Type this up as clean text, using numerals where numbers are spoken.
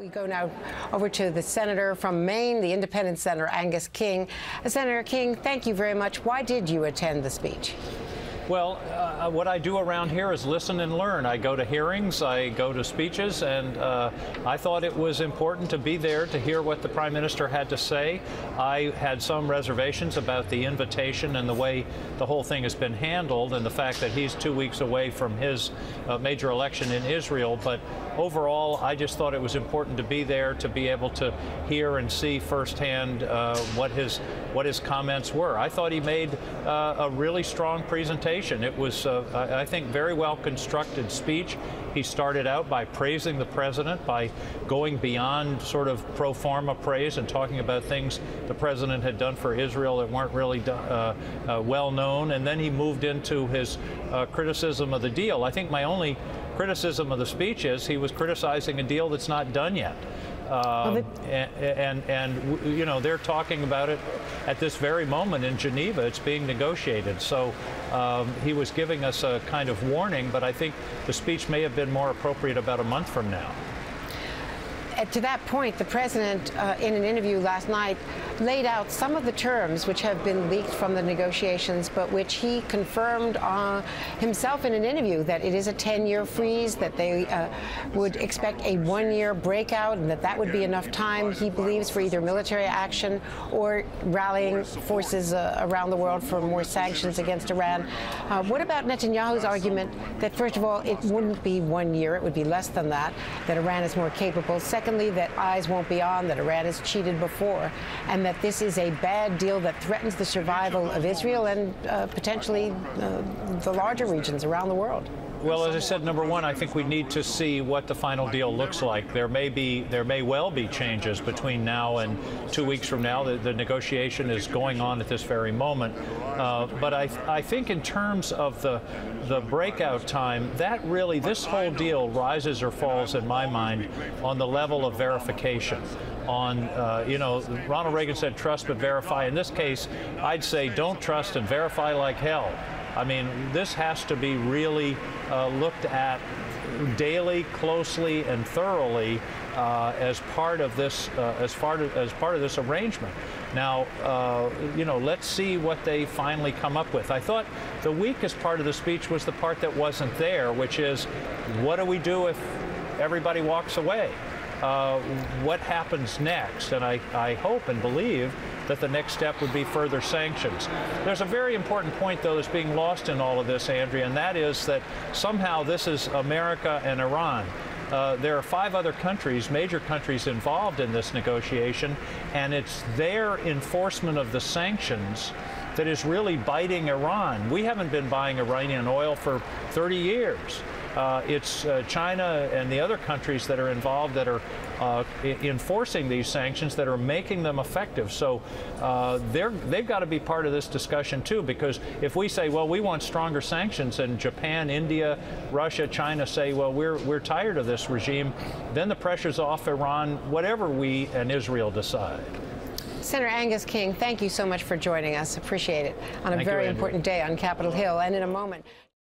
We go now over to the senator from Maine, the independent Senator Angus King. Senator King, thank you very much. Why did you attend the speech? Well, what I do around here is listen and learn. I go to hearings, I go to speeches, and I thought it was important to be there to hear what the Prime Minister had to say. I had some reservations about the invitation and the way the whole thing has been handled and the fact that he's 2 weeks away from his major election in Israel. But overall, I just thought it was important to be there to be able to hear and see firsthand what his comments were. I thought he made a really strong presentation. It was, I think, very well constructed speech. He started out by praising the president, by going beyond sort of pro forma praise and talking about things the president had done for Israel that weren't really well known. And then he moved into his criticism of the deal. I think my only criticism of the speech is he was criticizing a deal that's not done yet. And you know, they're talking about it at this very moment in Geneva. It's being negotiated. So he was giving us a kind of warning, but I think the speech may have been more appropriate about a month from now. To that point, the president, in an interview last night, laid out some of the terms which have been leaked from the negotiations, but which he confirmed himself in an interview, that it is a 10-year freeze, that they would expect a 1-year breakout, and that would be enough time, he believes, for either military action or rallying forces around the world for more sanctions against Iran. What about Netanyahu's argument that, first of all, it wouldn't be 1 year, it would be less than that Iran is more capable? Secondly, that eyes won't be on, that Iran has cheated before, and that this is a bad deal that threatens the survival of Israel and potentially the larger regions around the world. Well, as I said, number one, I think we need to see what the final deal looks like. There may well be changes between now and 2 weeks from now. The negotiation is going on at this very moment. But I think in terms of the breakout time, that really, this whole deal rises or falls in my mind on the level of verification. You know, Ronald Reagan said trust but verify. In this case, I'd say don't trust and verify like hell. I mean, this has to be really looked at daily, closely, and thoroughly as part of this arrangement. Now, you know, let's see what they finally come up with. I thought the weakest part of the speech was the part that wasn't there, which is, what do we do if everybody walks away? What happens next? And I hope and believe that the next step would be further sanctions. There's a very important point, though, that's being lost in all of this, Andrea, and that is that somehow this is America and Iran. There are 5 other countries, major countries, involved in this negotiation, and it's their enforcement of the sanctions that is really biting Iran. We haven't been buying Iranian oil for 30 years. It's China and the other countries that are involved that are enforcing these sanctions, that are making them effective. So they've got to be part of this discussion too, because if we say, well, we want stronger sanctions, and Japan, India, Russia, China say, well, we're tired of this regime, then the pressure's off Iran, whatever we and Israel decide. Senator Angus King, thank you so much for joining us. Appreciate it on a very important day on Capitol Hill. And in a moment.